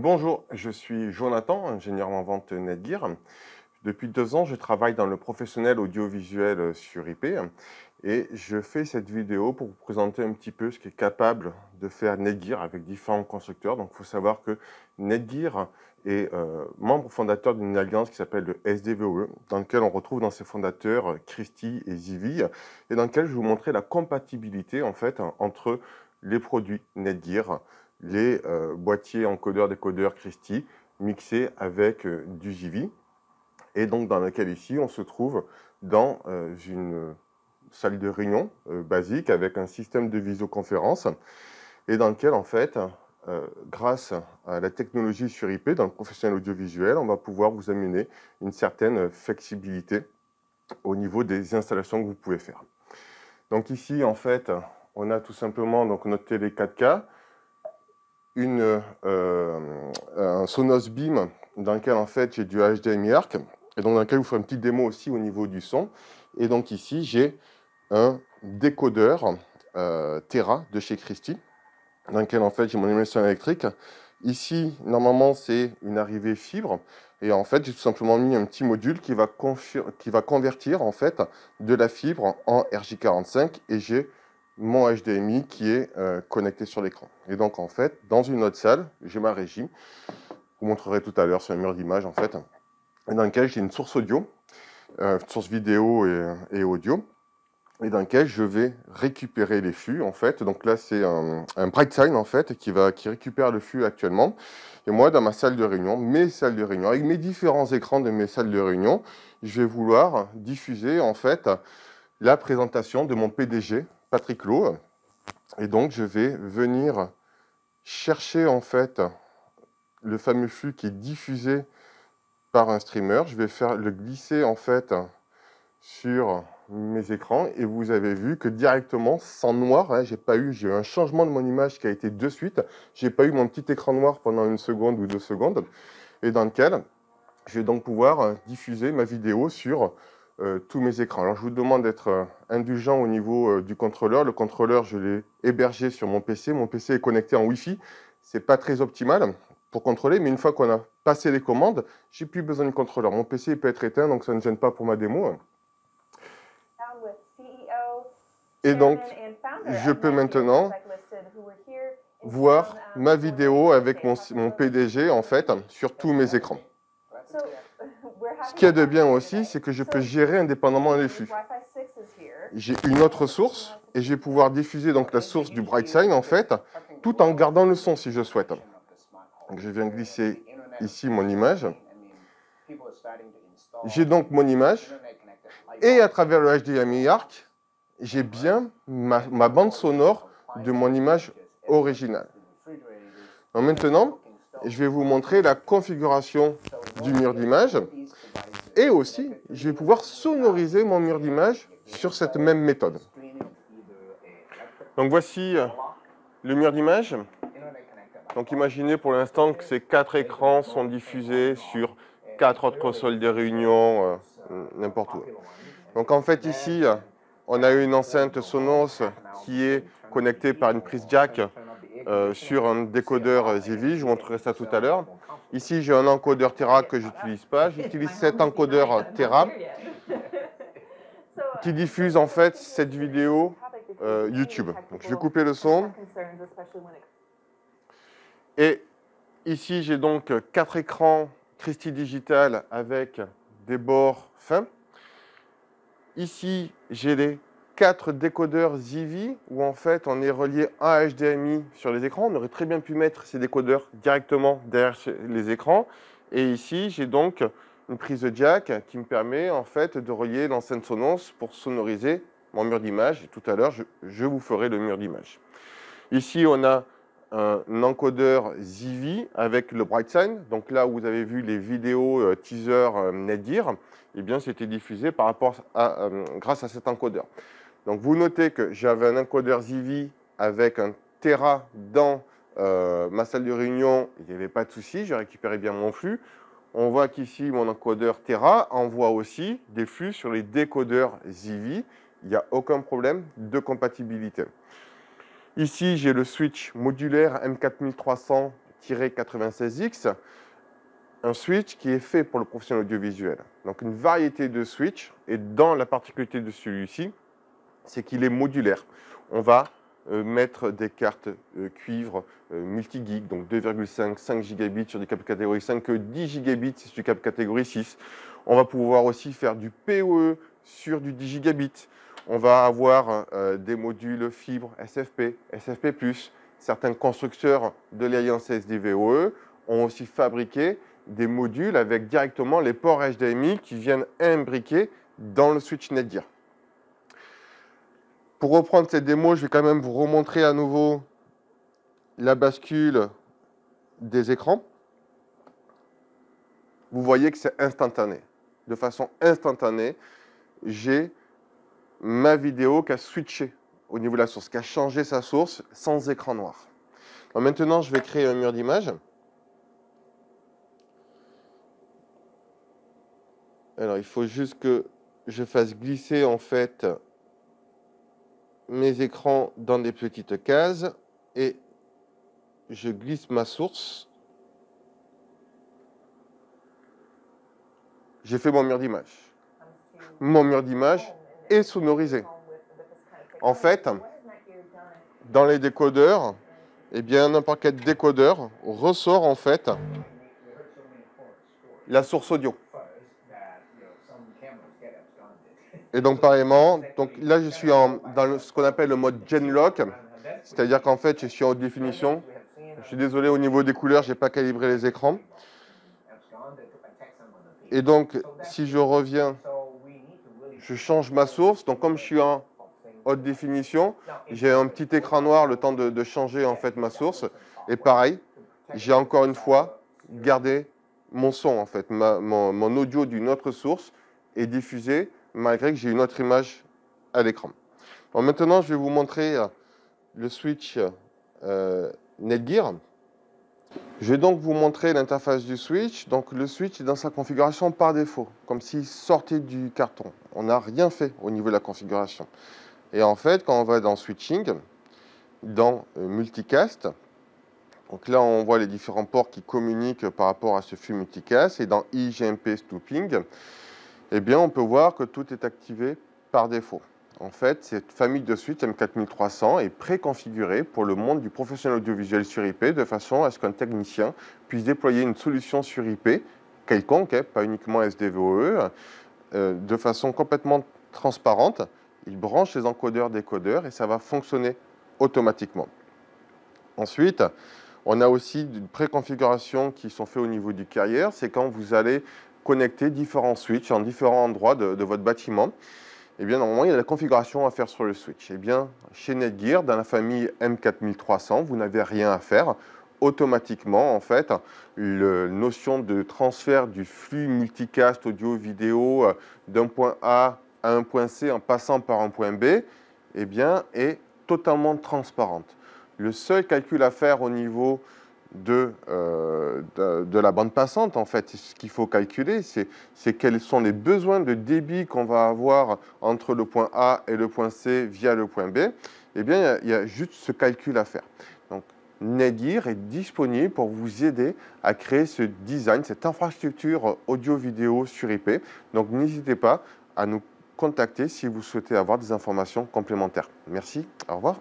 Bonjour, je suis Jonathan, ingénieur en vente Netgear. Depuis 2 ans, je travaille dans le professionnel audiovisuel sur IP et je fais cette vidéo pour vous présenter un petit peu ce qu'est capable de faire Netgear avec différents constructeurs. Donc, il faut savoir que Netgear est membre fondateur d'une alliance qui s'appelle le SDVOE, dans lequel on retrouve dans ses fondateurs Christie et Zivi, et dans lequel je vais vous montrer la compatibilité en fait entre les produits Netgear, les boîtiers encodeurs-décodeurs Christie mixés avec du Zivi, et donc dans lequel ici on se trouve dans une salle de réunion basique avec un système de visioconférence, et dans lequel en fait, grâce à la technologie sur IP, dans le professionnel audiovisuel, on va pouvoir vous amener une certaine flexibilité au niveau des installations que vous pouvez faire. Donc ici en fait, on a tout simplement donc notre télé 4K, un Sonos Beam dans lequel en fait j'ai du HDMI ARC, et donc dans lequel je vous ferai une petite démo aussi au niveau du son. Et donc ici j'ai un décodeur Tera de chez Christie, dans lequel en fait j'ai mon émulsion électrique. Ici normalement c'est une arrivée fibre, et en fait j'ai tout simplement mis un petit module qui va convertir en fait de la fibre en RJ45, et j'ai mon HDMI qui est connecté sur l'écran. Et donc en fait, dans une autre salle, j'ai ma régie. Je vous montrerai tout à l'heure sur un mur d'image en fait, dans lequel j'ai une source audio, source vidéo et audio, et dans lequel je vais récupérer les flux en fait. Donc là c'est un BrightSign en fait qui récupère le flux actuellement. Et moi dans ma salle de réunion, mes salles de réunion, avec mes différents écrans de mes salles de réunion, je vais vouloir diffuser en fait la présentation de mon PDG, Patrick Lowe. Et donc, je vais venir chercher en fait le fameux flux qui est diffusé par un streamer. Je vais faire le glisser en fait sur mes écrans, et vous avez vu que directement, sans noir, hein, j'ai eu un changement de mon image qui a été de suite. J'ai pas eu mon petit écran noir pendant 1 seconde ou 2 secondes, et dans lequel je vais donc pouvoir diffuser ma vidéo sur tous mes écrans. Alors je vous demande d'être indulgent au niveau du contrôleur. Le contrôleur, je l'ai hébergé sur mon PC. Mon PC est connecté en Wi-Fi. C'est pas très optimal pour contrôler, mais une fois qu'on a passé les commandes, j'ai plus besoin de contrôleur. Mon PC peut être éteint, donc ça ne gêne pas pour ma démo. Et donc, je peux maintenant voir ma vidéo avec mon PDG en fait sur tous mes écrans. Ce qu'il y a de bien aussi, c'est que je peux gérer indépendamment les flux. J'ai une autre source et je vais pouvoir diffuser donc la source du BrightSign en fait, tout en gardant le son si je souhaite. Donc je viens glisser ici mon image. J'ai donc mon image, et à travers le HDMI ARC, j'ai bien ma bande sonore de mon image originale. Donc maintenant, je vais vous montrer la configuration du mur d'image, et aussi, je vais pouvoir sonoriser mon mur d'image sur cette même méthode. Donc voici le mur d'image. Donc imaginez pour l'instant que ces 4 écrans sont diffusés sur 4 autres consoles de réunion, n'importe où. Donc en fait ici, on a une enceinte Sonos qui est connectée par une prise jack sur un décodeur Zivi. Je vous montrerai ça tout à l'heure. Ici, j'ai un encodeur Tera que je n'utilise pas. J'utilise cet encodeur Tera qui diffuse en fait cette vidéo YouTube. Donc, je vais couper le son. Et ici, j'ai donc 4 écrans Christie Digital avec des bords fins. Ici, j'ai les 4 décodeurs Zivi où en fait on est relié en HDMI sur les écrans. On aurait très bien pu mettre ces décodeurs directement derrière les écrans. Et ici, j'ai donc une prise jack qui me permet en fait de relier l'enceinte Sonos pour sonoriser mon mur d'image. Et tout à l'heure, je vous ferai le mur d'image. Ici, on a un encodeur Zivi avec le BrightSign. Donc là où vous avez vu les vidéos teaser Netgear, eh bien c'était diffusé grâce à cet encodeur. Donc vous notez que j'avais un encodeur Zivi avec un Tera dans ma salle de réunion. Il n'y avait pas de souci, j'ai récupéré bien mon flux. On voit qu'ici mon encodeur Tera envoie aussi des flux sur les décodeurs Zivi. Il n'y a aucun problème de compatibilité. Ici, j'ai le switch modulaire M4300 96X, un switch qui est fait pour le professionnel audiovisuel. Donc une variété de switch, et dans la particularité de celui-ci, c'est qu'il est modulaire. On va mettre des cartes cuivre multi-gig, donc 2,5, 5 gigabits sur du câble catégorie 5, 10 gigabits sur du câble catégorie 6. On va pouvoir aussi faire du PoE sur du 10 gigabits. On va avoir des modules fibres SFP, SFP+. Certains constructeurs de l'alliance SDVoE ont aussi fabriqué des modules avec directement les ports HDMI qui viennent imbriquer dans le switch Netgear. Pour reprendre cette démo, je vais quand même vous remontrer à nouveau la bascule des écrans. Vous voyez que c'est instantané. De façon instantanée, j'ai ma vidéo qui a switché au niveau de la source, qui a changé sa source sans écran noir. Alors maintenant, je vais créer un mur d'image. Alors, il faut juste que je fasse glisser en fait mes écrans dans des petites cases et je glisse ma source. J'ai fait mon mur d'image. Mon mur d'image est sonorisé. En fait, dans les décodeurs, eh bien, n'importe quel décodeur ressort en fait la source audio. Et donc, pareillement, donc là, je suis dans ce qu'on appelle le mode Genlock, c'est-à-dire qu'en fait, je suis en haute définition. Je suis désolé, au niveau des couleurs, je n'ai pas calibré les écrans. Et donc, si je reviens, je change ma source. Donc, comme je suis en haute définition, j'ai un petit écran noir le temps de changer en fait ma source. Et pareil, j'ai encore une fois gardé mon son, en fait, mon audio d'une autre source est diffusé malgré que j'ai une autre image à l'écran. Bon, maintenant, je vais vous montrer le switch Netgear. Je vais donc vous montrer l'interface du switch. Donc, le switch est dans sa configuration par défaut, comme s'il sortait du carton. On n'a rien fait au niveau de la configuration. Et en fait, quand on va dans Switching, dans Multicast, donc là, on voit les différents ports qui communiquent par rapport à ce flux multicast. Et dans IGMP Stooping, eh bien, on peut voir que tout est activé par défaut. En fait, cette famille de switch M4300 est préconfigurée pour le monde du professionnel audiovisuel sur IP, de façon à ce qu'un technicien puisse déployer une solution sur IP, quelconque, pas uniquement SDVoE, de façon complètement transparente. Il branche les encodeurs-décodeurs et ça va fonctionner automatiquement. Ensuite, on a aussi une préconfiguration qui sont faites au niveau du carrière. C'est quand vous allez connecter différents switches en différents endroits de votre bâtiment. Eh bien, normalement, il y a la configuration à faire sur le switch. Eh bien, chez Netgear, dans la famille M4300, vous n'avez rien à faire. Automatiquement, en fait, la notion de transfert du flux multicast audio-vidéo d'un point A à un point C en passant par un point B, eh bien, est totalement transparente. Le seul calcul à faire au niveau de la bande passante, en fait, ce qu'il faut calculer, c'est quels sont les besoins de débit qu'on va avoir entre le point A et le point C via le point B. Eh bien, il y a juste ce calcul à faire. Donc, Netgear est disponible pour vous aider à créer ce design, cette infrastructure audio-vidéo sur IP. Donc, n'hésitez pas à nous contacter si vous souhaitez avoir des informations complémentaires. Merci, au revoir.